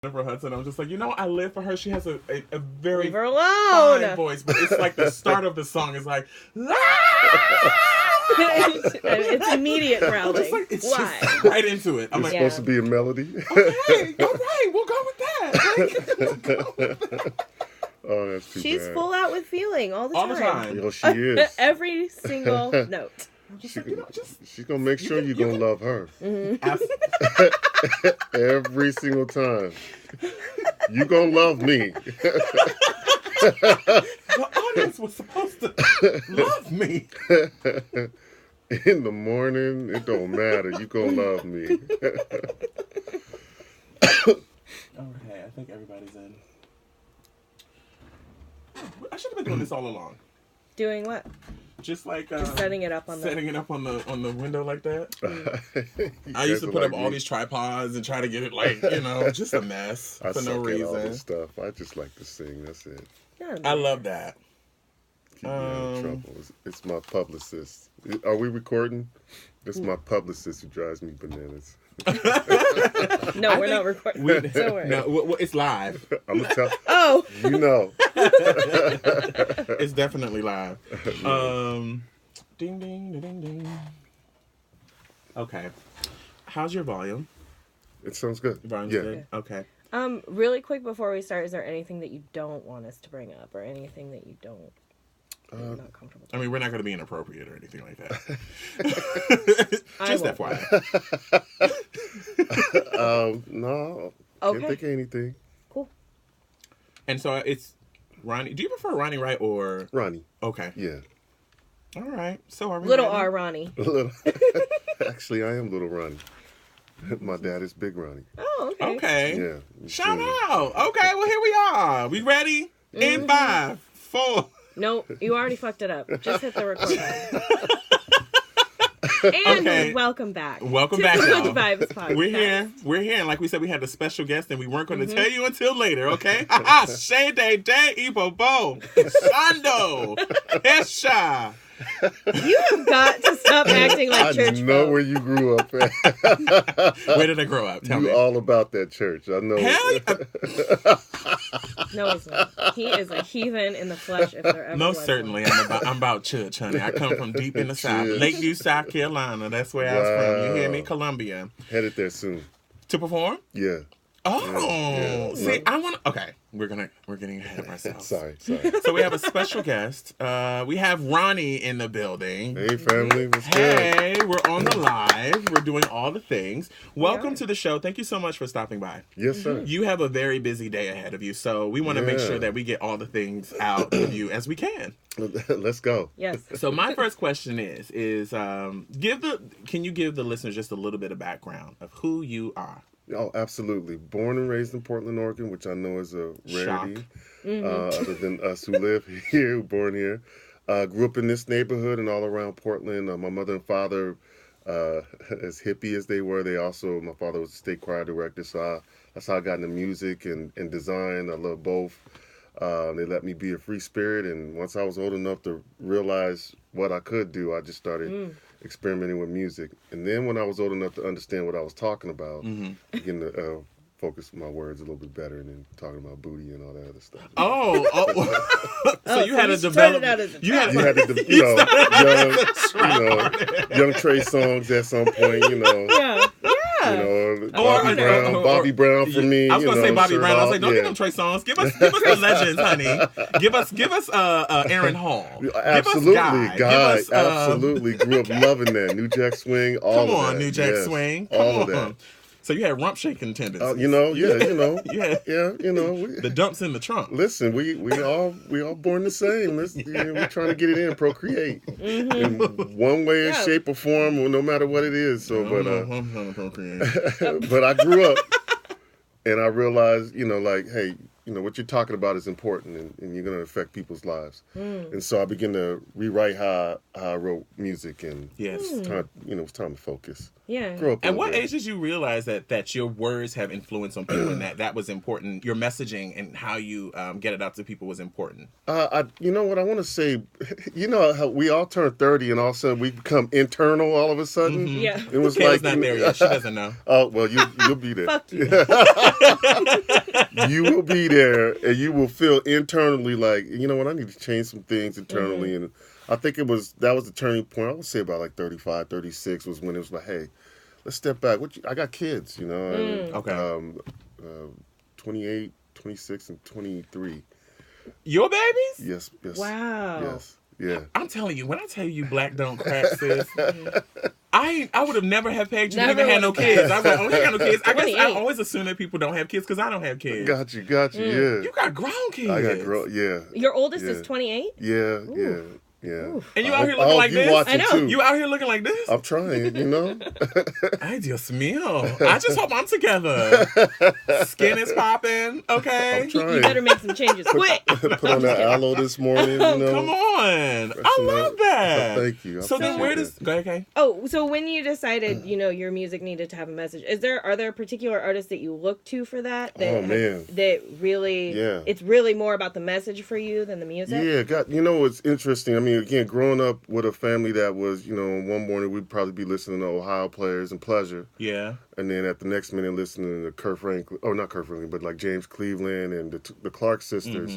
Jennifer Hudson. I'm just like, I live for her. She has a very Leave her alone. fine voice, but it's like the start of the song is like, it's immediate growling. It's Why? just right into it. I'm It's like, supposed to be a melody. okay, all right, we'll go with that. Oh, that's too bad. She's full out with feeling all the time. All the time. Yo, she is. Every single note. Just like, She's going to make sure you're going to love her. Mm-hmm. Every single time. You going to love me. The audience was supposed to love me. In the morning, it don't matter. You going to love me. Okay, I think everybody's in. I should have been doing this all along. Doing what? Just like Just setting it up on the window like that. I You used to guys put are up like all me. these tripods and try to get it just a mess I for no suck at all reason. this stuff. I just like to sing. That's it. I love that. Keep me out of trouble. It's my publicist. Are we recording? It's my publicist who drives me bananas. No, we're not recording. Don't worry. No, it's live. I'm gonna tell. Oh, You know. It's definitely live. Ding, ding, ding, ding, ding. Okay. How's your volume? It sounds good. Volume's Yeah. good? Okay. really quick before we start, is there anything that you don't want us to bring up, or anything that you don't? That you're not comfortable. I mean, we're not going to be inappropriate or anything like that. I Just won't. FYI. No. Okay. Can't think of anything. Cool. And so it's Ronnie. Do you prefer Ronnie Wright or Ronnie. Okay? Yeah. All right. So are we Little ready? R Ronnie. Actually, I am little Ronnie. My dad is Big Ronnie. Oh, okay. Okay. Yeah. Shout out. Okay. Well, here we are. We ready? In 5, 4. Nope, you already fucked it up. Just hit the record button. And Okay. welcome back. Welcome to back, the y'all. Good Vibes podcast. We're here. We're here. And like we said, we had a special guest and we weren't going to tell you until later, okay? Haha, Shade Day, Ibo Bo, Sando, Hesha. You have got to stop acting like church I know folk. where you grew up at. Where did I grow up? Tell You me. all about that church. I know. Hell yeah. No, he's not. He is a heathen in the flesh if there ever Most was certainly, one. I'm about church, honey. I come from deep in the South. Church. Lakeview, South Carolina. That's where I was from. You hear me? Wow. Columbia. Headed there soon. To perform? Yeah. Oh. Yeah. See, I want to... Okay. We're getting ahead of ourselves. Sorry. So we have a special guest. We have Ronnie in the building. Hey, family. What's good? Hey, we're on the live. We're doing all the things. Welcome are. to the show. Thank you so much for stopping by. Yes, sir. You have a very busy day ahead of you, so we want to make Yeah. sure that we get all the things out of you as we can. Let's go. Yes. So my first question is can you give the listeners just a little bit of background of who you are? Oh, absolutely. Born and raised in Portland, Oregon, which I know is a rarity. Other than us who live here, who born here. Grew up in this neighborhood and all around Portland. My mother and father, as hippie as they were, my father was a state choir director, so that's how I got into music and design. I love both. They let me be a free spirit, and once I was old enough to realize what I could do, I just started experimenting with music. And then when I was old enough to understand what I was talking about, begin to focus my words a little bit better, and then talking about booty and all that other stuff. So you had to started develop. out as a You had You had to, young Trey songs at some point, Yeah. Bobby Brown for me. I was gonna say Bobby Shirt Brown. I was off, like, don't give them Trey songs. Give us the legends, honey. Give us Aaron Hall. Absolutely, Give us Guy. Give us, absolutely. Grew up loving that. New Jack Swing, all Come of on, that. New Jack Yes, Swing. all of Come on. that. So you had rump shaking tendencies. Yeah. Yeah. The dumps in the trunk. Listen, we all born the same. We're trying to get it in, procreate in one way, shape, or form, no matter what it is. So, I'm trying to procreate. but I grew up and I realized, hey, what you're talking about is important, and you're going to affect people's lives. And so I began to rewrite how I wrote music, and it's time, it's time to focus. Yeah. Grow up. At what age did you realize that your words have influence on people, and that was important? Your messaging and how you get it out to people was important. You know what I want to say. You know how we all turn 30, and all of a sudden we become internal. All of a sudden, Yeah. It was Kayla's like not there yet. She doesn't know. Oh well, you'll be there. Fuck you. You will be there, and you will feel internally like, you know what, I need to change some things internally. And I think that was the turning point. I would say about like 35, 36 was when it was like, hey, let's step back. I got kids, Okay. 28, 26, and 23. Your babies? Yes. Wow. Yes. Yeah. I'm telling you, when I tell you black don't crack, sis, I would have never have pegged you Never even had no would've kids. I was like, oh, he got no kids. I guess 28. I always assume that people don't have kids because I don't have kids. Got you. Yeah. You got grown kids. I got grown. Yeah. Your oldest Yeah. is 28? Yeah. Ooh. Yeah. Oof. And you out here looking like you this? watching I know. too. You out here looking like this? I'm trying, Ay, Dios mío. I just hope I'm together. Skin is popping, okay? I'm trying. You better make some changes quick. Put on that aloe this morning, Come on. I love that. Thank you. I So then appreciate where that. does... Go ahead, Kay. Oh, so when you decided, your music needed to have a message, are there particular artists that you look to for that? Oh, man. That really, Yeah. it's really more about the message for you than the music? Yeah, it's interesting. I mean, again, growing up with a family that was, one morning we'd probably be listening to Ohio Players and Pleasure. Yeah. And then at the next minute listening to Kurt Franklin, not Kurt Franklin, but like James Cleveland and the Clark sisters.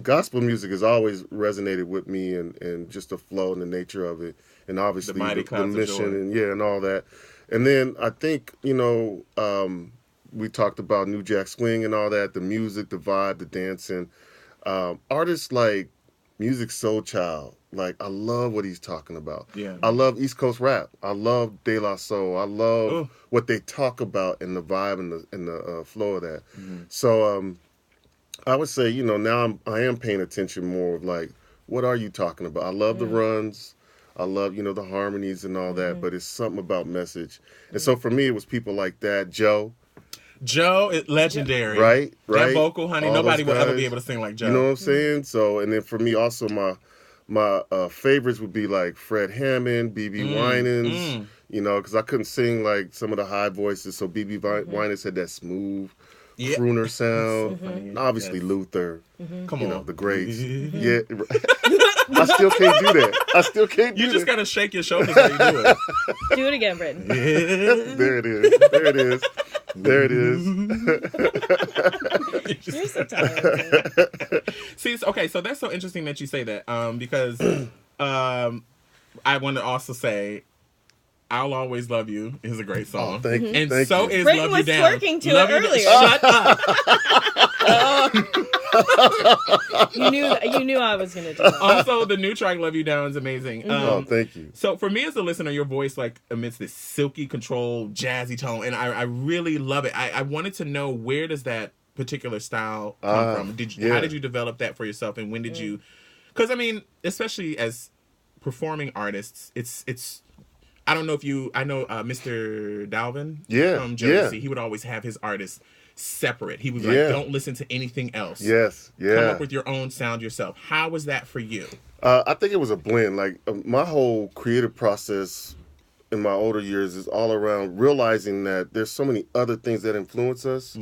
Gospel music has always resonated with me, and just the flow and the nature of it. And obviously the mission and all that. And then I think, we talked about New Jack Swing and all that, the music, the vibe, the dancing. Artists like Music Soul Child, like I love what he's talking about. Yeah. I love East Coast rap. I love De La Soul. I love what they talk about and the vibe and the flow of that. So I would say, now I am paying attention more of like, what are you talking about? I love the runs. I love, the harmonies and all that, but it's something about message. And so for me, it was people like that. Joe is legendary. Right. That vocal, honey, All nobody will those ever guys. be able to sing like Joe. You know what I'm saying? So, and then for me also, my favorites would be like Fred Hammond, B.B. Winans, because I couldn't sing like some of the high voices. So B.B. Winans had that smooth crooner sound. And obviously Luther, Come on. the greats. Yeah. I still can't do that. You just got to shake your shoulders while you do it. Do it again, Britton. There it is. You're so talented. See, okay, so that's so interesting that you say that, because I want to also say, "I'll Always Love You" is a great song. Oh, thank you. And Thank so you. is Britton "Love You was Down." twerking to Love it You earlier. Shut up. You knew I was gonna do that. Also, the new track "Love You Down" is amazing. Thank you. So for me as a listener, your voice like emits this silky, controlled, jazzy tone, and I really love it. I wanted to know, where does that particular style come from? How did you develop that for yourself, and when did you? Because I mean, especially as performing artists, it's. I don't know if you. I know Mr. Dalvin from Jersey. He would always have his artists separate. He was like, don't listen to anything else. Yes, yeah. Come up with your own sound yourself. How was that for you? I think it was a blend. Like my whole creative process in my older years is all around realizing that there's so many other things that influence us,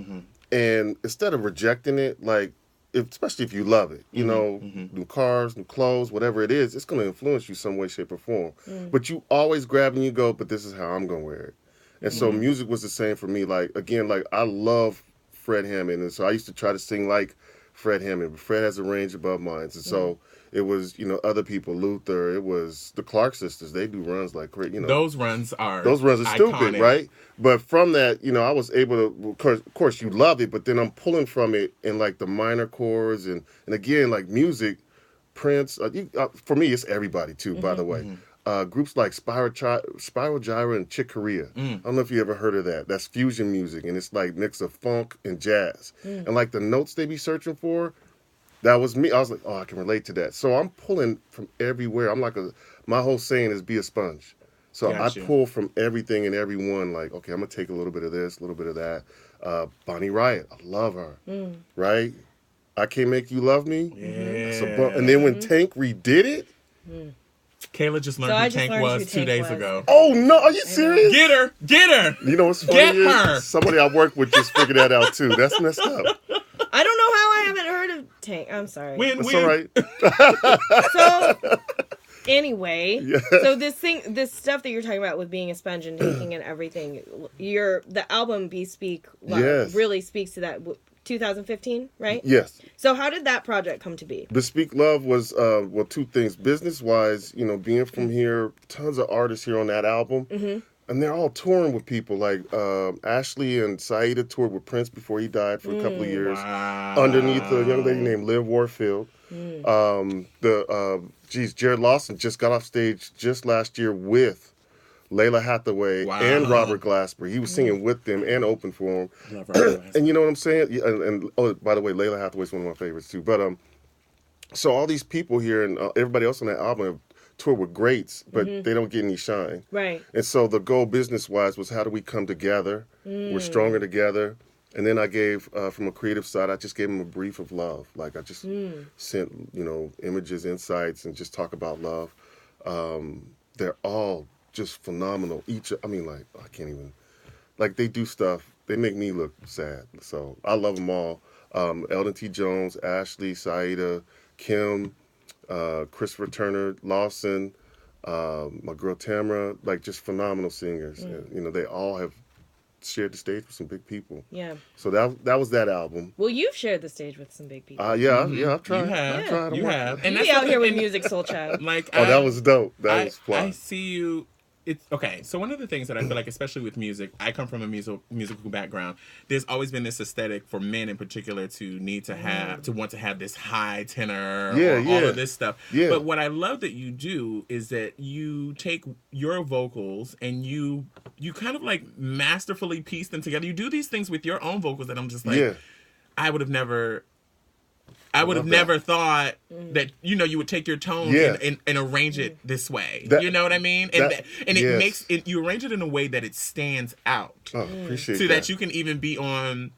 and instead of rejecting it, like especially if you love it, new cars, new clothes, whatever it is, it's going to influence you some way, shape, or form. But you always grab and you go, but this is how I'm going to wear it. And so music was the same for me. Like again, like I love Fred Hammond, and so I used to try to sing like Fred Hammond, but Fred has a range above mine. And so it was, other people, Luther, it was the Clark sisters. They do runs like crazy, Those runs are iconic. Stupid, right? But from that, I was able to, of course you love it, but then I'm pulling from it in like the minor chords and again, like music, Prince, for me, it's everybody too, by the way. Groups like Spiral Gyra and Chick Corea. I don't know if you ever heard of that. That's fusion music, and it's like mix of funk and jazz. And like the notes they be searching for, that was me. I was like, I can relate to that. So I'm pulling from everywhere. I'm like my whole saying is be a sponge. So I pull from everything and everyone. Like, okay, I'm gonna take a little bit of this, a little bit of that. Bonnie Raitt, I love her. Right? I Can't Make You Love Me. Yeah. And then when Tank redid it. Kayla just learned who Tank was 2 days ago. Oh, no. Are you serious? Get her. Get her. You know what's funny? Get her. Somebody I work with just figured that out, too. That's messed up. I don't know how I haven't heard of Tank. I'm sorry. It's all right. So, anyway, so this stuff that you're talking about with being a sponge and taking in everything, the album Bespeak Love really speaks to that. 2015, right? Yes. So how did that project come to be? Bespeak Love was, two things. Business-wise, being from here, tons of artists here on that album. And they're all touring with people. Like Ashley and Saida toured with Prince before he died for a couple of years. Wow. Underneath a young lady named Liv Warfield. Jared Lawson just got off stage just last year with Layla Hathaway and Robert Glasper. He was singing with them and opened for him. Love Robert Glasper. And you know what I'm saying? And by the way, Layla Hathaway's one of my favorites too. But so all these people here and everybody else on that album have toured with greats, but they don't get any shine. Right. And so the goal business-wise was how do we come together? We're stronger together. And then I gave, from a creative side, I just gave them a brief of love. Like I just sent, images, insights, and just talk about love. They're all just phenomenal. I can't even, they do stuff. They make me look sad. So I love them all. Eldon T. Jones, Ashley, Saida, Kim, Christopher Turner, Lawson, my girl Tamara, just phenomenal singers. And, they all have shared the stage with some big people. Yeah. So that was that album. Well, you've shared the stage with some big people. I've tried. You have. And that's out here with Music Soul Child. That was dope. That was fun. I see you. It's okay. So one of the things that I feel like, especially with music, I come from a musical background. There's always been this aesthetic for men in particular to want to have this high tenor, all of this stuff. Yeah. But what I love that you do is that you take your vocals and you kind of masterfully piece them together. You do these things with your own vocals that I'm just I would have never thought that you would take your tone and arrange it this way. You know what I mean? And it makes it. You arrange it in a way that it stands out. Oh, appreciate so that you can even be on.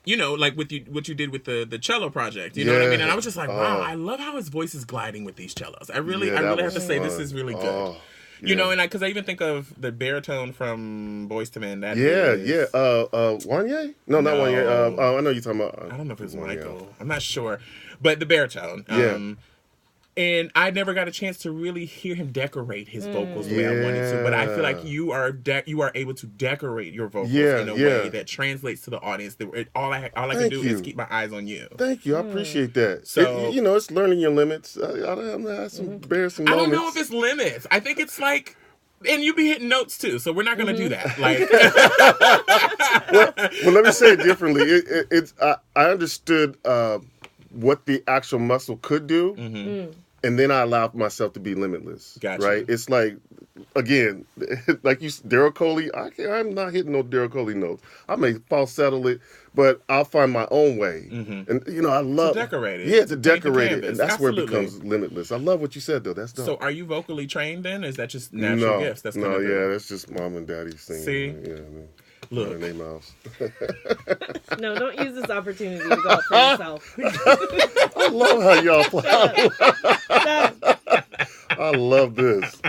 What you did with the cello project. You know what I mean? And I was just like, wow, I love how his voice is gliding with these cellos. I really have to say this is really good. Oh. And because I even think of the baritone from Boyz II Men. Wanye? No, not Wanye. I know you're talking about. I don't know if it was Michael. I'm not sure, but the baritone. And I never got a chance to really hear him decorate his vocals the way I wanted to. But I feel like you are able to decorate your vocals in a way that translates to the audience. All I can do is keep my eyes on you. Thank you. I appreciate that. So it's learning your limits. I'm had some embarrassing moments. I don't know if it's limits. I think it's and you be hitting notes too, so we're not gonna do that. Well, let me say it differently. I understood what the actual muscle could do. And then I allowed myself to be limitless. Gotcha. Right? It's again, Daryl Coley, I'm not hitting no Daryl Coley notes. I may falsetto it, but I'll find my own way. And, I love... To decorate it. Yeah, to decorate it. And that's Absolutely. where it becomes limitless. I love what you said, though. That's dope. So are you vocally trained then? Or is that just natural gifts? That's that's just mom and daddy's thing. See? Yeah, Look. No, don't use this opportunity to go up for yourself. I love how y'all play. I love this.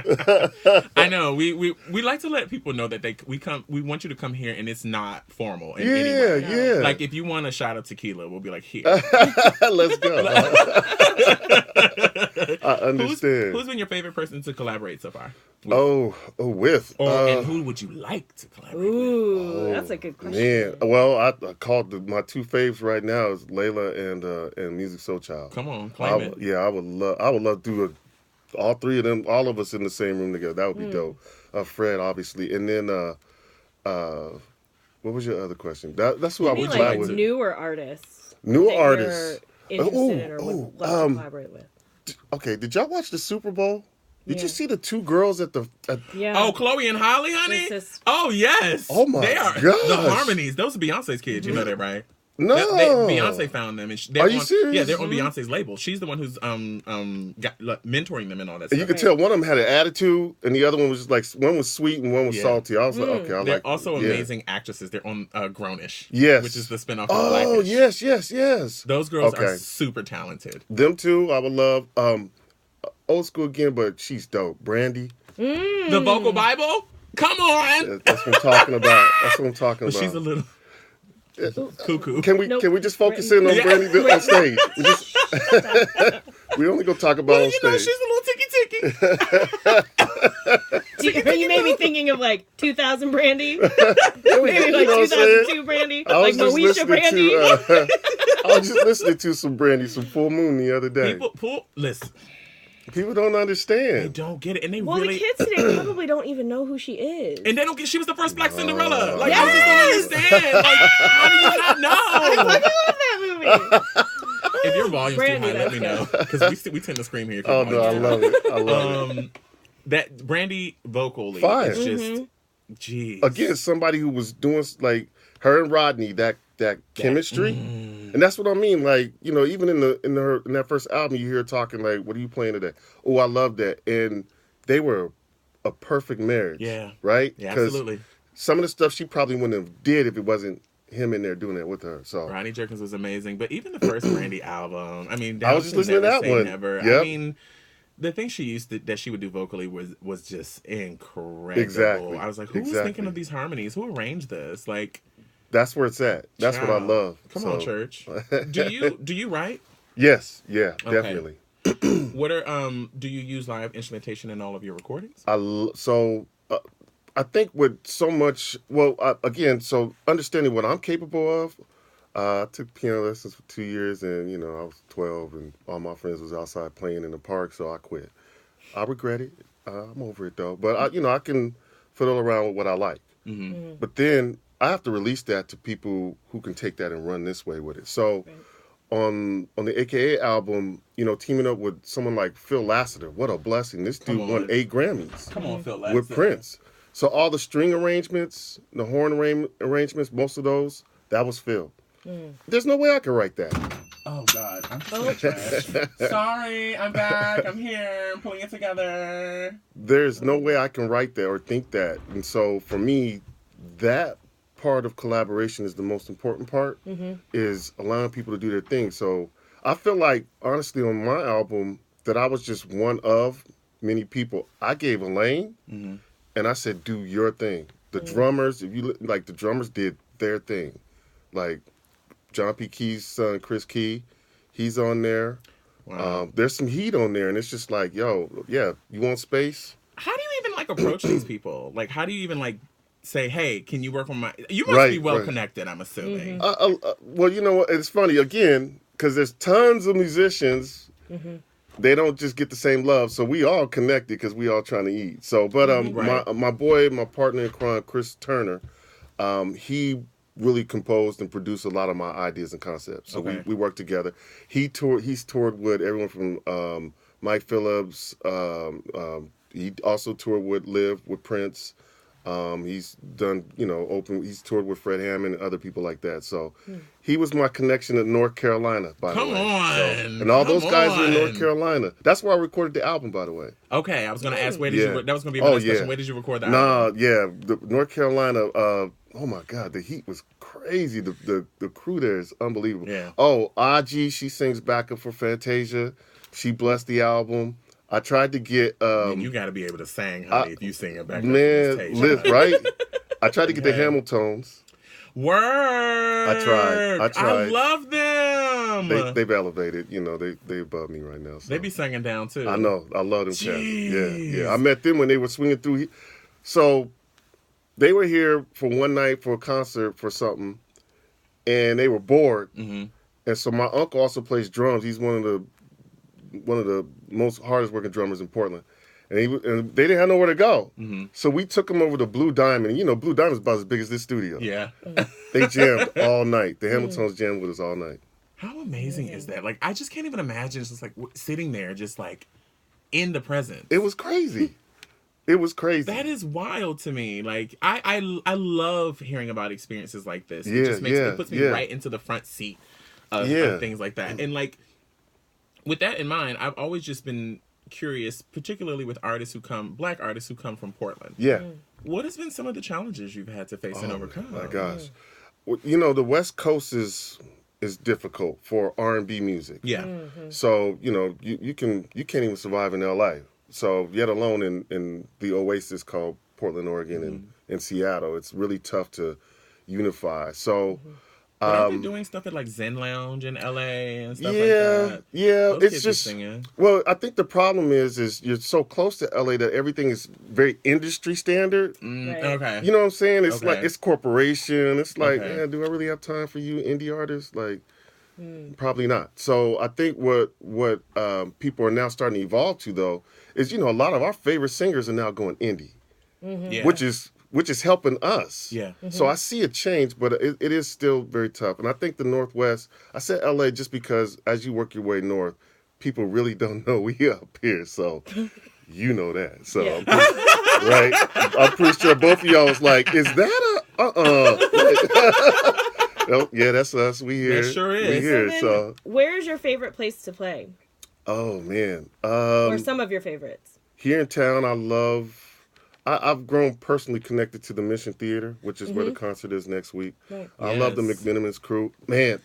I know. We like to let people know that we want you to come here and it's not formal in any way. Yeah. If you want a shot of tequila, we'll be here. Let's go. I understand. Who's been your favorite person to collaborate so far? With. And who would you like to collaborate with? That's a good question. Man, well, I called my two faves right now is Layla and Music Soul Child. Come on, claim it. Yeah, I would love to do all three of them, all of us in the same room together. That would be dope. Fred, obviously, and then what was your other question? That's who I would collaborate with. Newer artists. Newer artists. Interested in or would love to collaborate with. Okay, did y'all watch the Super Bowl? Did you see the two girls at the... Oh, Chloe and Holly, honey? Oh, yes. Oh, my They are gosh. the harmonies. Those are Beyonce's kids. You know that, right? No, Beyonce found them. And are you serious? Yeah, they're on Beyonce's label. She's the one who's mentoring them and all that. And you could tell one of them had an attitude, and the other one was just like one was sweet and one was salty. I was like, okay, they're also amazing actresses. They're on Grownish, yes, which is the spinoff of Blackish. Yes. Those girls are super talented. Them two, I would love. Old school again, but she's dope. Brandy, the Vocal Bible. Come on, that's what I'm talking about. But she's a little. Cuckoo. Can we just focus in on Brandy on stage? We only gonna talk about on stage. She's a little ticky. You made me thinking of like 2000 Brandy. Maybe like 2002 Brandy. Like Moesha Brandy. I was just listening to some Brandy, some Full Moon the other day. Listen. People don't understand. They don't get it, and the kids today probably don't even know who she is. And they don't get. She was the first Black Cinderella. Like, I just don't understand. Like, how do you not know? I love that movie. If your volume's too high, let me know, because we tend to scream here. Oh no, I love it. That Brandy vocally is just, jeez. Again, somebody who was doing like her and Rodney, that chemistry, and that's what I mean. Like, you know, even in that first album, you hear her talking like, "What are you playing today?" Oh, I love that, and they were a perfect marriage. Yeah, right. Yeah, absolutely. Some of the stuff she probably wouldn't have did if it wasn't him in there doing it with her. So Ronnie Jerkins was amazing, but even the first Brandy album, I mean, I was just listening to that one. Never. Yep. I mean, the thing that she would do vocally was just incredible. Exactly. I was like, who was thinking of these harmonies? Who arranged this? Like, that's where it's at. That's what I love. Come on, church. Do you write? Yes. Yeah. Okay. Definitely. What are do you use live instrumentation in all of your recordings? I think with so much, again, so understanding what I'm capable of, I took piano lessons for 2 years, and, you know, I was 12, and all my friends was outside playing in the park, so I quit. I regret it. I'm over it, though. But, I can fiddle around with what I like. Mm-hmm. Mm-hmm. But then I have to release that to people who can take that and run this way with it. So on the AKA album, you know, teaming up with someone like Phil Lassiter, what a blessing. This dude won 8 Grammys. Come on, Phil Lassiter. With Prince. So all the string arrangements, the horn arrangements, most of those, that was Phil. There's no way I could write that. Oh, God. I'm so trash. Sorry, I'm back. I'm here. I'm pulling it together. There's no way I can write that or think that. And so for me, that part of collaboration is the most important part, is allowing people to do their thing. So I feel like, honestly, on my album, that I was just one of many people. I gave a lane, and I said, do your thing. The drummers, the drummers did their thing. Like, John P. Key's son, Chris Key, he's on there. Wow. There's some heat on there, and it's just like, yo, yeah, you want space? How do you even, approach these people? Like, how do you even, say, hey, can you work on my... You must be well-connected, I'm assuming. Well, you know what? It's funny, again, because there's tons of musicians... They don't just get the same love, so we all connected because we all trying to eat. So, but my boy, my partner in crime, Chris Turner, he really composed and produced a lot of my ideas and concepts. So we worked together. He's toured with everyone from Mike Phillips. He also toured with Liv with Prince. He's done, he's toured with Fred Hammond and other people like that. So he was my connection to North Carolina, by the way. Come on. And all those guys are in North Carolina. That's where I recorded the album, by the way. Okay, I was going to ask, where did you, that was going to be my next question. Where did you record the album? The North Carolina, oh my God, the heat was crazy. The crew there is unbelievable. Yeah. Oh, Aji, she sings backup for Fantasia. She blessed the album. I tried to get... you got to be able to sing, honey, if you sing it back. Man, right? I tried to get the Hamiltones. Word! I tried. I love them! They've elevated. They above me right now. So. They be singing down, too. I know. I love them cats. Yeah. I met them when they were swinging through. So, they were here for one night for a concert for something, and they were bored. And so my uncle also plays drums. He's one of the most hardest working drummers in Portland, and they didn't have nowhere to go. So we took them over to Blue Diamond. And, Blue Diamond's about as big as this studio. Yeah. They jammed all night. The Hamiltons jammed with us all night. How amazing is that? I just can't even imagine just sitting there, just in the present. It was crazy. It was crazy. That is wild to me. Like I love hearing about experiences like this. It just makes it puts me right into the front seat of things like that. And like with that in mind, I've always just been curious, particularly with Black artists who come from Portland. Yeah. What has been some of the challenges you've had to face and overcome? My gosh. Well, you know, the West Coast is difficult for R&B music. Yeah. So, you know, you can't even survive in LA. So, yet alone in the oasis called Portland, Oregon, and Seattle, it's really tough to unify. So, but aren't they doing stuff at like Zen Lounge in LA and stuff like that? Yeah, those it's just well, I think the problem is you're so close to LA that everything is very industry standard. Right. Okay, you know what I'm saying? It's like it's corporation. It's like, man, do I really have time for you indie artists? Like, probably not. So I think what people are now starting to evolve to though is, you know, a lot of our favorite singers are now going indie, which is helping us. Yeah. So I see a change, but it is still very tough. And I think the Northwest, I said LA just because as you work your way north, people really don't know we up here. So you know that. So I'm pretty sure both of y'all was like, is that oh, yeah, that's us. We here. That sure is. We here. So where's your favorite place to play? Oh man. Or some of your favorites? Here in town, I've grown personally connected to the Mission Theater, which is where the concert is next week. Right. I love the McMenamins crew. Man,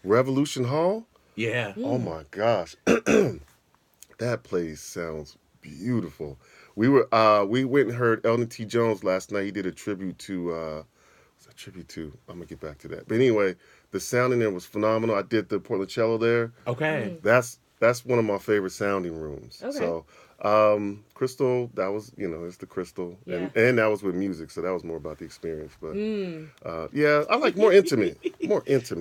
Revolution Hall? Yeah. Oh my gosh. That place sounds beautiful. We went and heard Elton T. Jones last night. He did a tribute to what's that tribute to? I'm gonna get back to that. But anyway, the sound in there was phenomenal. I did the Portland Cello there. Okay. That's one of my favorite sounding rooms. Okay. So Crystal, that was, you know, it's the Crystal. Yeah. And that was with music, so that was more about the experience. But yeah, I like more intimate.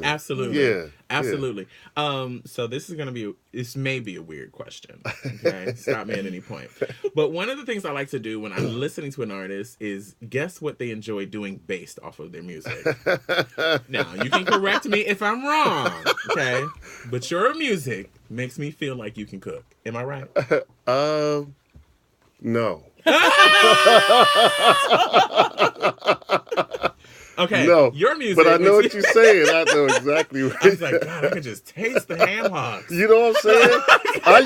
Absolutely. Yeah. Absolutely. Yeah. So this may be a weird question. Okay. Stop me at any point. But one of the things I like to do when I'm listening to an artist is guess what they enjoy doing based off of their music. Now, you can correct me if I'm wrong. Okay. But your music makes me feel like you can cook. Am I right? No. Okay. No. Your music. But I know what you're saying. I know exactly what I was like, God, I could just taste the ham hocks. You know what I'm saying? I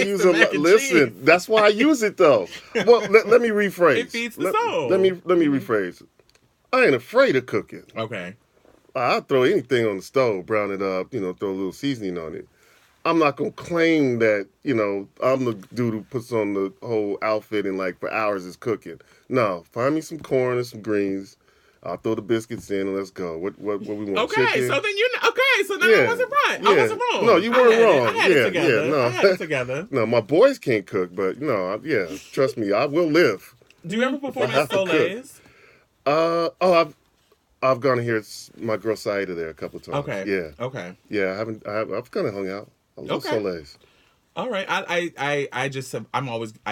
use a listen, that's why I use it though. Well, let me rephrase. It feeds the soul. Let me rephrase. I ain't afraid of cooking. Okay. I'll throw anything on the stove, brown it up, you know, throw a little seasoning on it. I'm not going to claim that, you know, I'm the dude who puts on the whole outfit and, like, for hours is cooking. No, find me some corn and some greens. I'll throw the biscuits in and let's go. What we want? Okay, chicken? So then so then I wasn't right. Yeah. I wasn't wrong. No, you weren't wrong. I had it together. No. I had it together. No, my boys can't cook, but, you know, trust me, I will live. Do you ever perform at Soleil's? I've gone to hear my girl Saida there a couple of times. Okay. Yeah. Okay. Yeah, I've kind of hung out. I love Soleil's. All right. I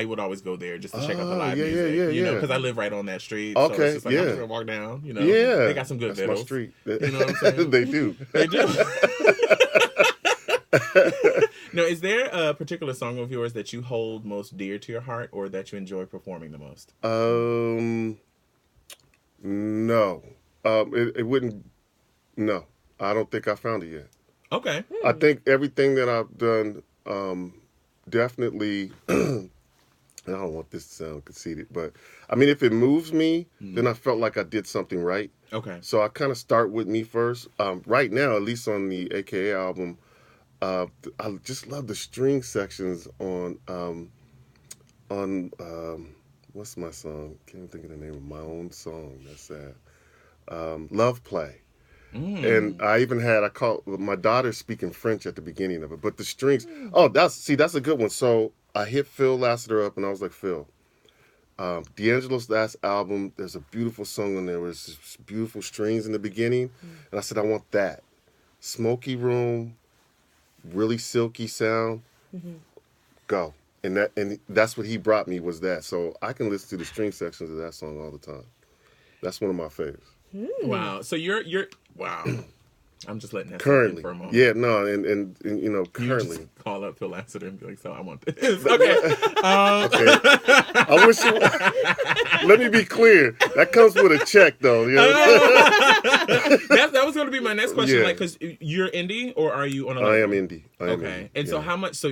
would always go there just to check out the live music. You know, because I live right on that street. Okay. So it's just like, I'm just gonna walk down. You know. Yeah. They got some good That's vittles. my street. You know what I'm saying? They do. They do. Now, is there a particular song of yours that you hold most dear to your heart, or that you enjoy performing the most? No. It wouldn't. No, I don't think I found it yet. Okay. I think everything that I've done, definitely. I don't want this to sound conceited, but I mean, if it moves me, then I felt like I did something right. Okay. So I kind of start with me first. Right now, at least on the AKA album, I just love the string sections on what's my song? Can't think of the name of my own song. That's sad. Love Play. And I even I caught my daughter speaking French at the beginning of it, but the strings. Oh, that's a good one. So I hit Phil Lassiter up, and I was like, Phil, D'Angelo's last album, there's a beautiful song on there. There's just beautiful strings in the beginning, and I said, I want that smoky room, really silky sound. Go, and that's what he brought me was that. So I can listen to the string sections of that song all the time. That's one of my favorites. Wow. So you're wow. I'm just letting that currently for a moment. Yeah, no, and you know, currently. You just call up Phil Lassiter and be like, so I want this. Okay. Okay. I wish you. Let me be clear. That comes with a check, though. You know? That was going to be my next question. Like, because you're indie, or are you on a label? I am indie. Okay. And so how much? So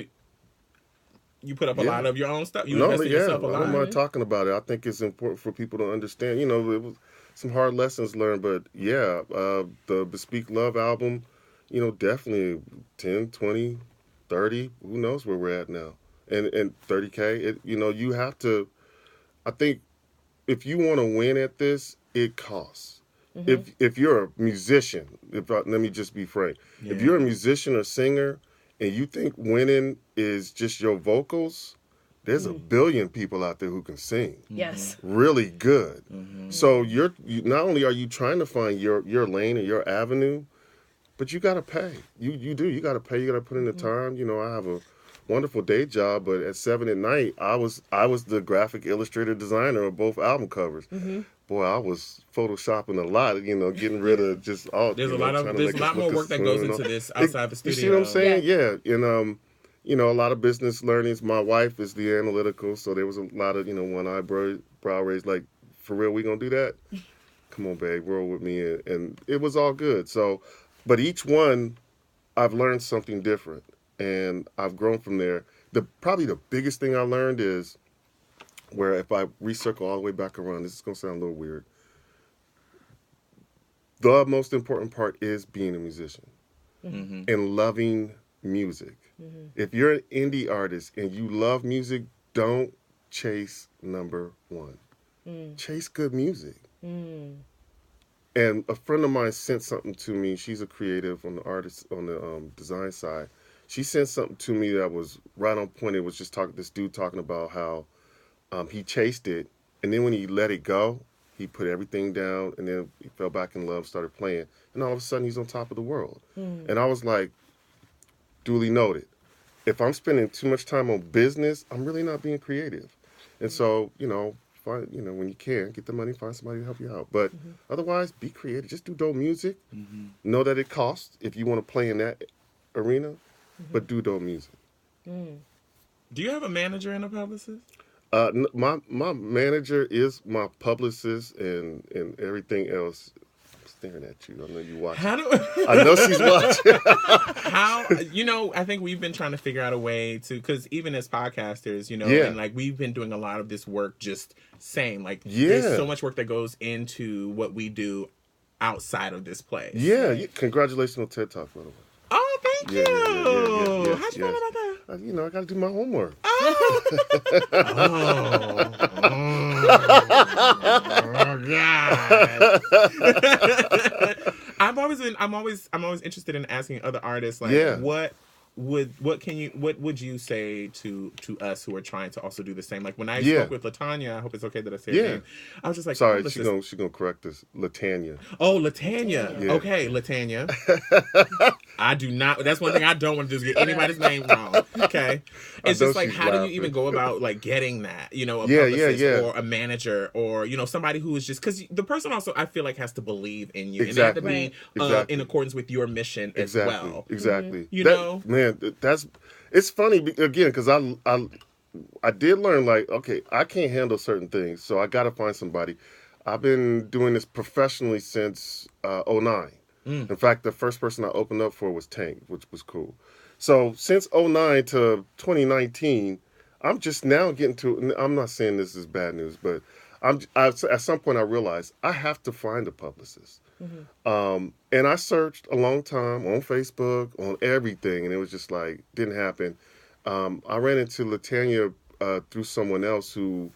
you put up a lot of your own stuff. You invest in yourself a lot. I don't mind talking about it. I think it's important for people to understand. You know, it was some hard lessons learned, but the Bespeak Love album, you know, definitely 10, 20, 30, who knows where we're at now. And 30K, you know, you have to, I think if you want to win at this, it costs. Mm-hmm. If you're a musician, let me just be frank. Yeah. If you're a musician or singer and you think winning is just your vocals, there's a billion people out there who can sing. Yes. Really good. Mm-hmm. So you not only are you trying to find your lane or your avenue, but you got to pay. You do. You got to pay. You got to put in the time. You know, I have a wonderful day job, but at 7 at night, I was the graphic illustrator designer of both album covers. Mm-hmm. Boy, I was photoshopping a lot, you know, getting rid of just all. There's a lot more work that goes into this outside the studio. You see what I'm saying? Yeah. And you know, a lot of business learnings. My wife is the analytical, so there was a lot of, you know, one eyebrow raised, like, for real, we gonna do that? Come on, babe, roll with me, and it was all good. So, but each one, I've learned something different, and I've grown from there. Probably the biggest thing I learned is where, if I recircle all the way back around, this is gonna sound a little weird. The most important part is being a musician and loving music. Mm-hmm. If you're an indie artist and you love music, don't chase number one. Chase good music. And a friend of mine sent something to me. She's a creative on the design side. She sent something to me that was right on point. It was just this dude talking about how he chased it, and then when he let it go, he put everything down, and then he fell back in love, started playing, and all of a sudden he's on top of the world. And I was like, duly noted. If I'm spending too much time on business, I'm really not being creative. And so, you know, when you can, get the money, find somebody to help you out. But otherwise, be creative. Just do dope music. Know that it costs if you want to play in that arena, but do dope music. Do you have a manager and a publicist? My manager is my publicist and everything else. Staring at you. I know you watching. I know she's watching. You know, I think we've been trying to figure out a way to, because even as podcasters, you know, and like we've been doing a lot of this work just saying, like, there's so much work that goes into what we do outside of this place. Yeah. Congratulations on TED Talk, by the way. Oh, thank you. Yes, how'd you find out about that? You know, I got to do my homework. Oh, God. I'm always interested in asking other artists, like, what would you say to us who are trying to also do the same? Like, when I spoke with Latanya, I hope it's okay that I say her name. I was just like, sorry, she's gonna correct us. Latanya. Oh, Latanya. Yeah. Okay, Latanya. I do not. That's one thing I don't want to do, is get anybody's name wrong. Okay, it's just like, how do you even go about, like, getting that? You know, a publicist or a manager, or, you know, somebody who is just, because the person also, I feel like, has to believe in you, and they have to be in accordance with your mission as well. Exactly. You know, man. It's funny again, because I did learn, like, okay, I can't handle certain things, so I got to find somebody. I've been doing this professionally since 2009. In fact, the first person I opened up for was Tank, which was cool. So since 2009 to 2019, I'm just now getting to. I'm not saying this is bad news, but at some point I realized I have to find a publicist. And I searched a long time on Facebook, on everything, and it was just like, didn't happen. I ran into Latanya through someone else who,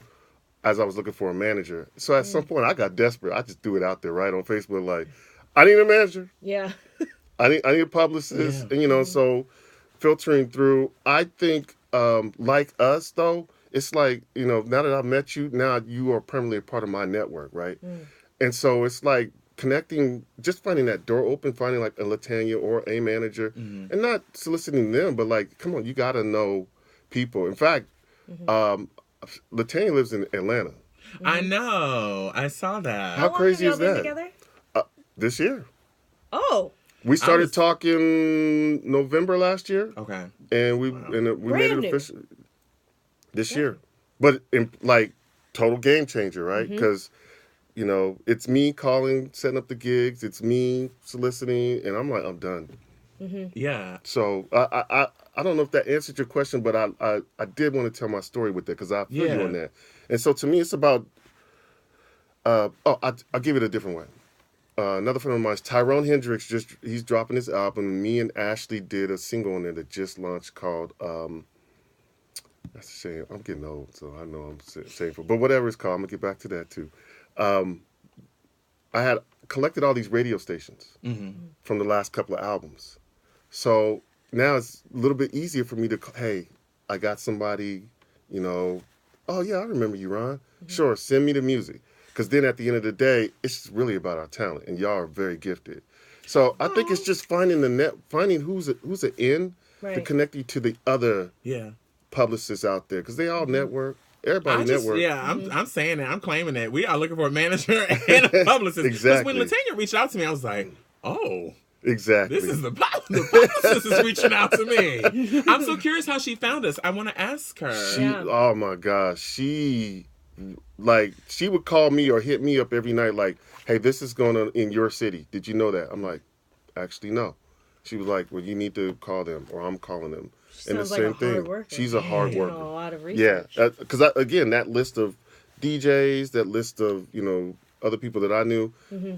as I was looking for a manager. So at some point I got desperate. I just threw it out there right on Facebook, like, I need a manager. Yeah. I need a publicist. And, you know, so filtering through, I think, like us though, it's like, you know, now that I've met you, now you are permanently a part of my network, right? And so it's like connecting, just finding that door open, finding like a Latanya or a manager, and not soliciting them, but like, come on, you got to know people. In fact, Latanya lives in Atlanta. I know. I saw that. How crazy is that? Together? This year. Oh. We started talking November last year. Okay. And we made it official this year. But like total game changer, right? Because it's me calling, setting up the gigs. It's me soliciting, and I'm like, I'm done. Yeah. So I don't know if that answered your question, but I did want to tell my story with that because I feel you on that. And so to me, it's about. I'll give it a different way. Another friend of mine is Tyrone Hendricks. He's dropping his album. Me and Ashley did a single on there that just launched called. That's a shame. I'm getting old, so I know I'm shameful. But whatever it's called, I'm gonna get back to that too. I had collected all these radio stations from the last couple of albums, so now it's a little bit easier for me to. Hey, I got somebody. Oh yeah, I remember you, Ron. Sure, send me the music. Because then at the end of the day, it's really about our talent, and y'all are very gifted. So I think it's just finding who's an in to connect you to the other publicists out there, because they all network. Everybody network. Yeah, I'm saying that. I'm claiming that we are looking for a manager and a publicist. Exactly. Because when Latanya reached out to me, I was like, oh. Exactly. This is the publicist is reaching out to me. I'm so curious how she found us. I want to ask her. Oh my gosh, she would call me or hit me up every night like, hey, this is going on in your city. Did you know that? I'm like, actually, no. She was like, well, you need to call them, or I'm calling them. And the same thing. She's a hard worker. A lot of research. Yeah, because again, that list of DJs, that list of, other people that I knew,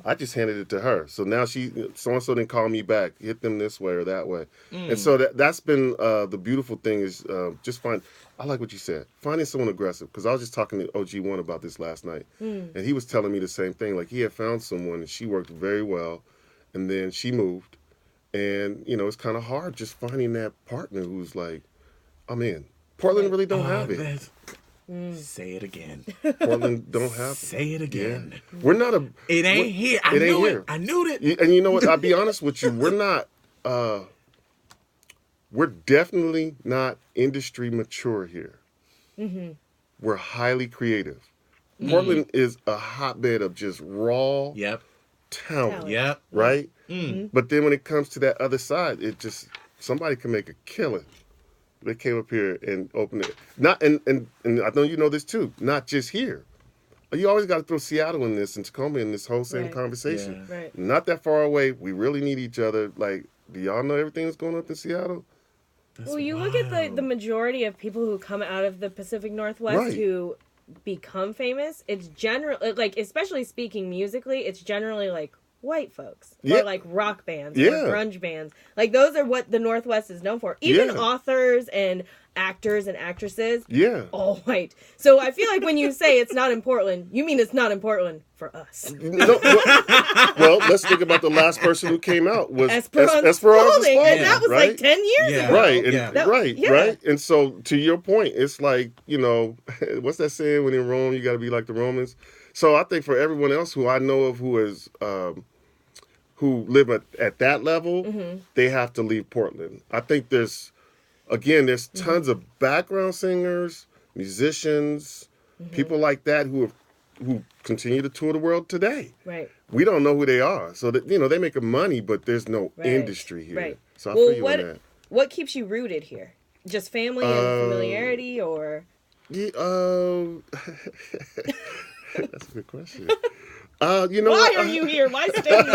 I just handed it to her. So now so-and-so didn't call me back, hit them this way or that way. And so that's been the beautiful thing is just I like what you said, finding someone aggressive. Because I was just talking to OG1 about this last night. And he was telling me the same thing. Like he had found someone and she worked very well. And then she moved. And, it's kind of hard just finding that partner who's like, I'm in. Portland really don't have it. Say it again. Portland don't have. Say it again. Yeah. We're not a. It ain't here. I knew it. I knew it. And you know what? I'll be honest with you. We're not. We're definitely not industry mature here. We're highly creative. Portland is a hotbed of just raw talent. Yep. Right. But then when it comes to that other side, it just somebody can make a killing. They came up here and opened it. And I know you know this too. Not just here. You always got to throw Seattle in this and Tacoma in this whole same conversation. Yeah. Right. Not that far away. We really need each other. Like, do y'all know everything that's going up in Seattle? Well, you look at the majority of people who come out of the Pacific Northwest who become famous. It's generally especially speaking musically, it's generally like white folks or like rock bands or grunge bands. Like those are what the Northwest is known for. Even authors and actors and actresses, all white. So I feel like when you say it's not in Portland, you mean it's not in Portland for us. Well, let's think about the last person who came out was Esperanza Spalding, and that was like 10 years ago. Right. And so to your point, it's like, what's that saying, when in Rome, you got to be like the Romans. So I think for everyone else who I know of who is who live at that level, they have to leave Portland. I think there's tons of background singers, musicians, people like that who continue to tour the world today. Right. We don't know who they are. So that, they make money, but there's no industry here. Right. So I feel you on that. What keeps you rooted here? Just family and familiarity, or? Yeah, that's a good question. Why are you here? Why stay here?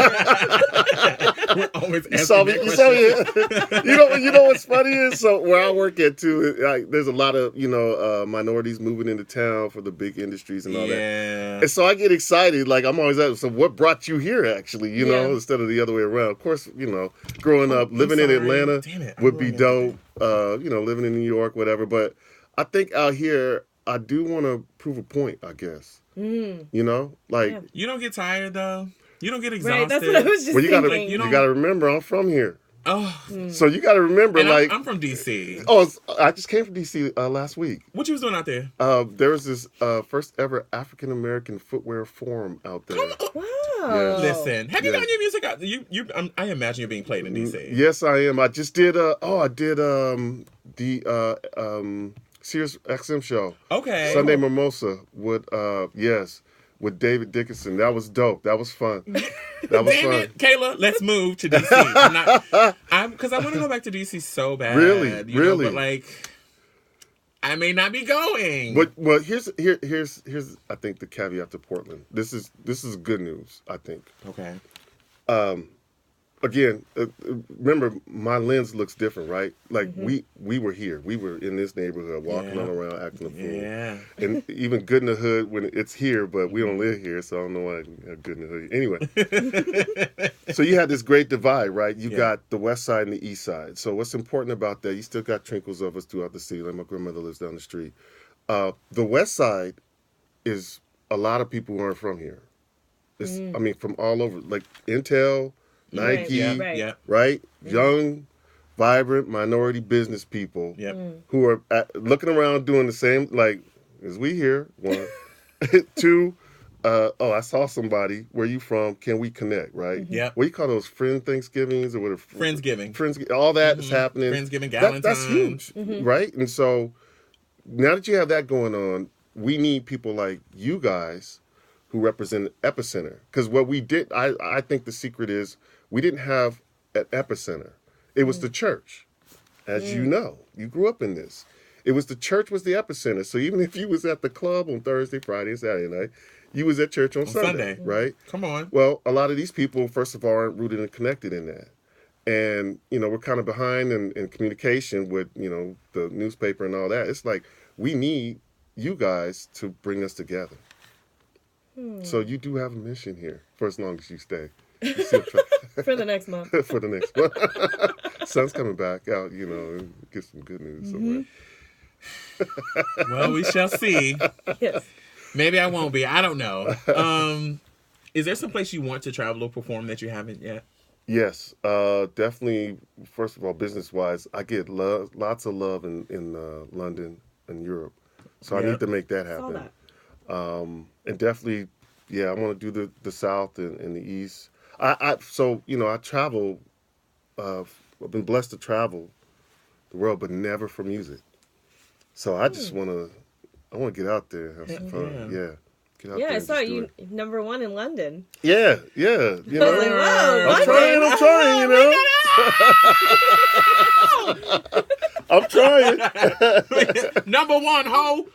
We're always asking that question. You know what's funny is, so where I work at too, there's a lot of minorities moving into town for the big industries and all that. And so I get excited. Like I'm always asking, so what brought you here? Actually, instead of the other way around. Of course, growing up, living in Atlanta would be dope. Living in New York, whatever. But I think out here, I do want to prove a point, I guess. You don't get tired though. You don't get exhausted. Right, that's what I was just thinking. You gotta remember, I'm from here. Oh, so you gotta remember, and I'm from DC. Oh, I just came from DC last week. What you was doing out there? There was this first ever African American footwear forum out there. Wow. Yes. Listen, have you gotten your music out? I imagine you're being played in DC. Yes, I am. I just did. the Sirius XM show. Okay. Sunday Mimosa would with David Dickinson. That was dope. That was fun. That was Damn fun. it, Kayla, let's move to DC. Because I want to go back to DC so bad. Really? Know, but like, I may not be going. But well, here's I think the caveat to Portland. This is good news, I think. Okay. Again, remember my lens looks different, right? Like we were here, we were in this neighborhood, walking all around, acting a fool. Yeah. And even good in the hood when it's here, but we don't live here, so I don't know why I'm good in the hood. Anyway, so you had this great divide, right? You got the west side and the east side. So what's important about that? You still got trinkles of us throughout the city. Like my grandmother lives down the street. The west side is a lot of people who aren't from here. It's I mean from all over, like Intel. Nike, right? Young, vibrant, minority business people who are looking around doing the same, like, as we here, one. Two, I saw somebody, where you from, can we connect, right? Yeah. What do you call those, friend Thanksgivings or whatever? Friendsgiving. All that is happening. Friendsgiving, Galentine's. That's huge, right? And so, now that you have that going on, we need people like you guys who represent Epicenter. Because what we did, I think the secret is, we didn't have an epicenter. It was the church. As you know, you grew up in this. It was the church was the epicenter. So even if you was at the club on Thursday, Friday, and Saturday night, you was at church on Sunday, right? Come on. Well, a lot of these people, first of all, aren't rooted and connected in that. And, we're kind of behind in communication with, the newspaper and all that. It's like, we need you guys to bring us together. So you do have a mission here for as long as you stay. For the next month. For the next month. Sun's coming back out, and get some good news somewhere. Well, we shall see. Yes. Maybe I won't be. I don't know. Is there some place you want to travel or perform that you haven't yet? Yes, definitely. First of all, business-wise, I get lots of love in London and Europe. So I need to make that happen. And definitely, I want to do the South and the East. I travel. I've been blessed to travel the world, but never for music. So I just want to get out there, have some fun. Yeah. Get out there I saw you #1 in London. Yeah. I was like, whoa, I'm trying. #1, ho.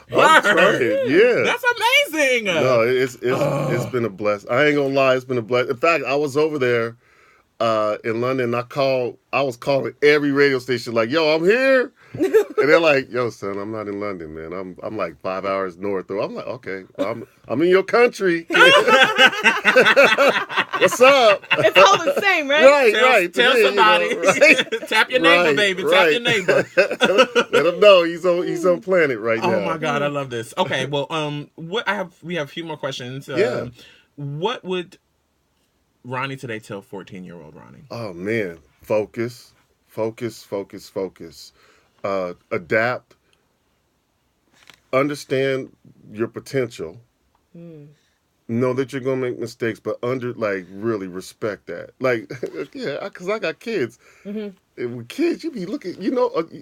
I'm trying. Yeah. That's amazing. No, it's been a blessing. I ain't gonna lie, it's been a blessing. In fact, I was over there in London. I was calling every radio station like, yo, I'm here. And they're like, yo, son, I'm not in London, man. I'm like 5 hours north. I'm like, okay, well, I'm in your country. What's up? It's all the same, right? Right. Tell somebody. Right? Tap your neighbor, baby. Tap your neighbor. Let him know he's on planet right now. Oh my God, I love this. Okay, well, we have a few more questions. What would Ronnie today tell 14-year-old Ronnie? Oh man, focus. Adapt. Understand your potential. Know that you're gonna make mistakes, but really respect that. Like, because I got kids. And with kids, you be looking.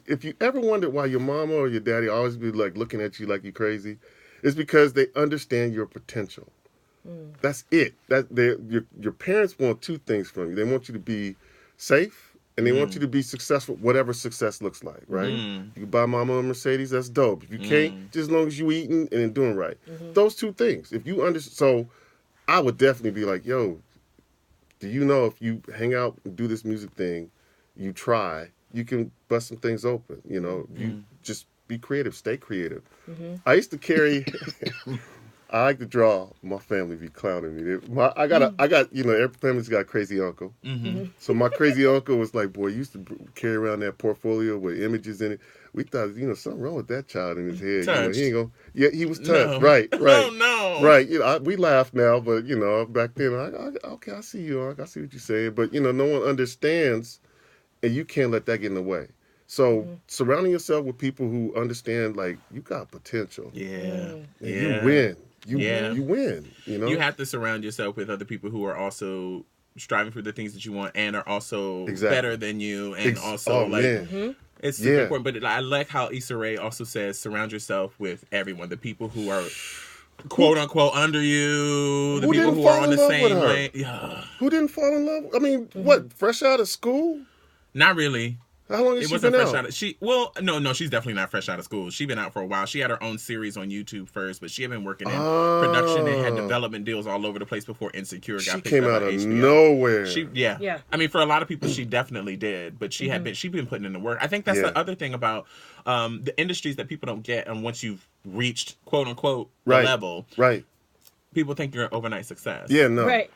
If you ever wondered why your mama or your daddy always be like looking at you like you crazy, it's because they understand your potential. That's it. Your parents want two things from you. They want you to be safe. And they want you to be successful, whatever success looks like, right? You can buy mama a Mercedes, that's dope. If you can't, just as long as you eating and doing right. Those two things. If you so I would definitely be like, yo, do you know if you hang out and do this music thing, you try, you can bust some things open, You just be creative, stay creative. I used to carry... I like to draw. My family be clowning me. I got every family's got a crazy uncle. So my crazy uncle was like, boy, he used to carry around that portfolio with images in it. We thought, something wrong with that child in his head. He ain't gonna. Yeah, he was touched. No. Right. Oh no. Right. We laugh now, but back then, okay, I see you. I see what you're saying, but no one understands, and you can't let that get in the way. So surrounding yourself with people who understand, like, you got potential. Yeah. You win. You win, You have to surround yourself with other people who are also striving for the things that you want and are also better than you and It's super important. But I like how Issa Rae also says, surround yourself with everyone. The people who are quote unquote under you. The people who are on the same lane. Yeah. Who didn't fall in love? I mean, what? Fresh out of school? Not really. How long has she been out? She's definitely not fresh out of school. She's been out for a while. She had her own series on YouTube first, but she had been working in production and had development deals all over the place before Insecure got picked up. She came out of nowhere. Yeah. I mean, for a lot of people, she definitely did, but she's been putting in the work. I think that's the other thing about the industries that people don't get, and once you've reached quote unquote the level, people think you're an overnight success. Yeah, no. Right.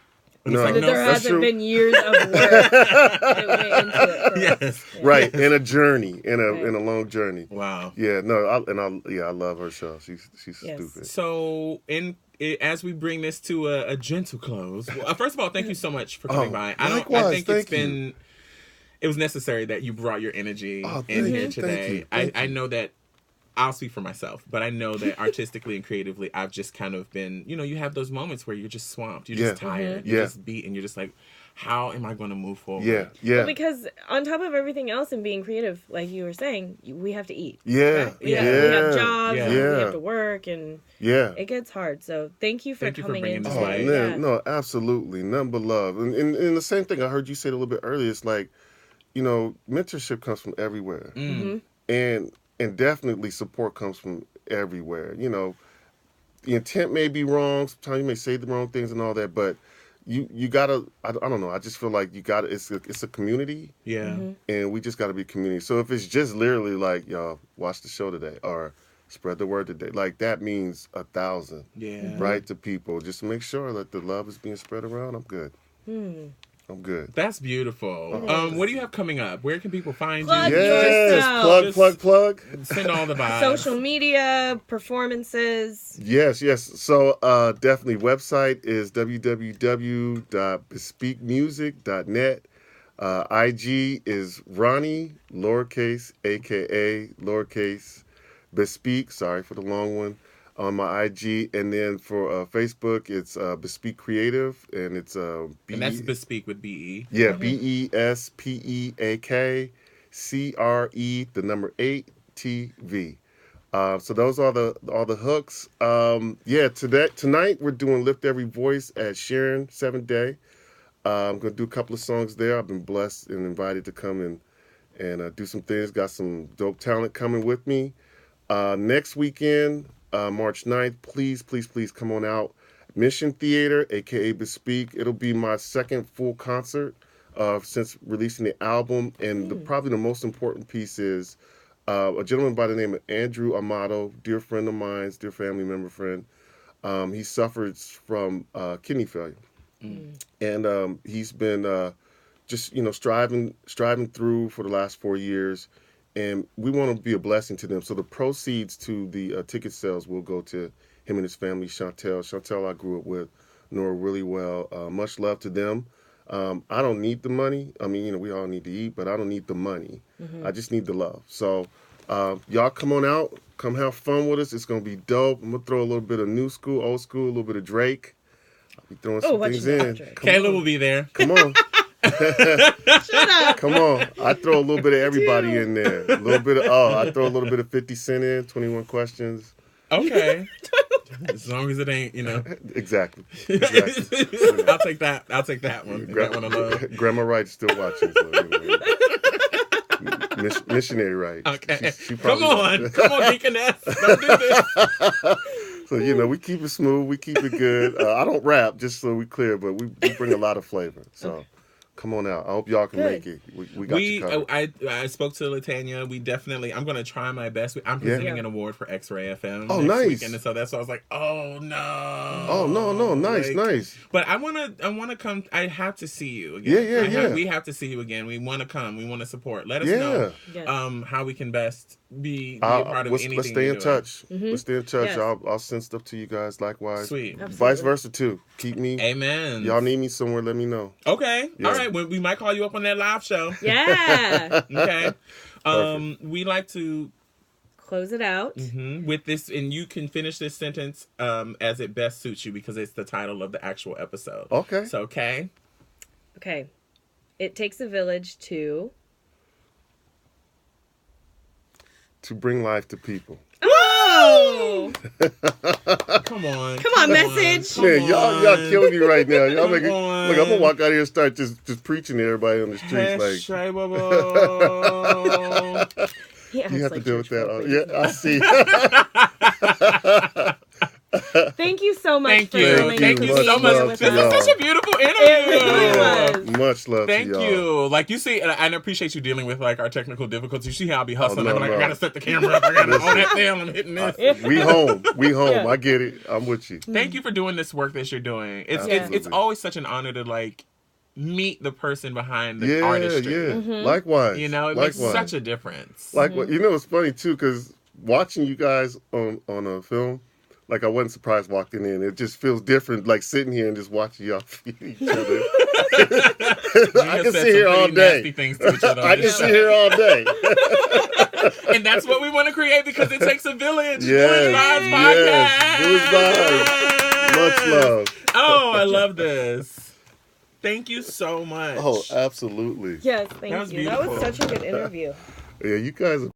No, there hasn't been years of work that went into it. Yes, right. In a journey, in a long journey. Wow. Yeah, no, I love her show. She's stupid. So as we bring this to a gentle close, first of all, thank you so much for coming by. I think it was necessary that you brought your energy in here today. I know that. I'll speak for myself, but I know that artistically and creatively, I've just kind of been, you have those moments where you're just swamped. You're just tired. You're just beat, and you're just like, how am I going to move forward? Yeah. Well, because on top of everything else and being creative, like you were saying, we have to eat. Yeah. Right? We have jobs, and we have to work, and it gets hard. So thank you for coming in today. No, absolutely. None but love. And the same thing I heard you say a little bit earlier, it's like, mentorship comes from everywhere. And definitely support comes from everywhere. The intent may be wrong. Sometimes you may say the wrong things and all that, but you gotta. I don't know. I just feel like you gotta. It's a community. Yeah. And we just gotta be a community. So if it's just literally like, y'all watch the show today or spread the word today, like that means 1,000. Yeah. Right to people. Just make sure that the love is being spread around. I'm good. I'm good. That's beautiful. What do you have coming up? Where can people find you? Yes, plug. Send all the vibes. Social media, performances. Yes. So definitely website is www.bespeakmusic.net. IG is Ronnie, lowercase, AKA, lowercase, Bespeak, sorry for the long one, on my IG. And then for Facebook, it's Bespeak Creative, and it's and that's Bespeak with B-E. Yeah, BESPEAK CRE, the number 8 TV. So those are all the hooks. Tonight we're doing Lift Every Voice at Sharon 7th Day. I'm gonna do a couple of songs there. I've been blessed and invited to come and do some things. Got some dope talent coming with me. Next weekend, March 9th, please come on out. Mission Theater, aka Bespeak. It'll be my second full concert since releasing the album. And probably the most important piece is a gentleman by the name of Andrew Amato, dear friend of mine, dear family member friend. He suffers from kidney failure. And he's been just striving through for the last 4 years. And we want to be a blessing to them. So the proceeds to the ticket sales will go to him and his family, Chantel I grew up with, know her really well. Much love to them. I don't need the money. I mean, we all need to eat, but I don't need the money. I just need the love. So y'all come on out. Come have fun with us. It's going to be dope. I'm going to throw a little bit of new school, old school, a little bit of Drake. I'll be throwing some things in. KAYLA will be there. Come on. Shut up. Come on. I throw a little bit of everybody in there. I throw a little bit of 50 Cent in, 21 Questions. Okay. As long as it ain't, Exactly. I'll take that. I'll take that one. That one alone. Grandma Wright's still watching. So missionary Wright. Okay. She come on, Deaconess. Don't do this. So, we keep it smooth. We keep it good. I don't rap, just so we clear, but we bring a lot of flavor. So. Come on out. I hope y'all can make it. We got you covered. I spoke to Latanya. I'm going to try my best. I'm presenting an award for XRAYFM. Oh, nice. Weekend, and so that's why I was like, oh, no. Oh, no. Nice. But I want to come. I have to see you again. Yeah. We have to see you again. We want to come. We want to support. Let us know how we can best be a part of anything. Let's stay in touch. Mm-hmm. Let's stay in touch. Yes. I'll send stuff to you guys likewise. Sweet. Absolutely. Vice versa, too. Keep me. Amen. Y'all need me somewhere, let me know. Okay. Yeah. All right. We might call you up on that live show. Yeah. Okay. We like to close it out with this, and you can finish this sentence as it best suits you because it's the title of the actual episode. Okay. So, okay. It takes a village to to bring life to people. Oh! Come on, message. Man, y'all killing me right now. Y'all making look. I'm gonna walk out here and start just preaching to everybody on the streets. You have to deal with that. Yeah, I see. Thank you so much. Thank you so much. This is such a beautiful interview. It really was. Much love. Thank to y'all. you. Like you see, and I appreciate you dealing with like our technical difficulties. You see how I be hustling. I'm like, I gotta set the camera up. I gotta on that thing. I'm hitting this. We home. Yeah. I get it. I'm with you. Thank you for doing this work that you're doing. It's always such an honor to like meet the person behind the artistry. Yeah, Likewise. You know, it makes such a difference. You know, it's funny too because watching you guys on a film. Like, I wasn't surprised walking in. It just feels different, like sitting here and just watching y'all feed each other. I can sit here all day. I can sit here all day. And that's what we want to create because it takes a village. Yes, Village Vibes. Much love. Oh, I love this. Thank you so much. Oh, absolutely. Yes, thank you. Beautiful. That was such a good interview. Yeah, you guys are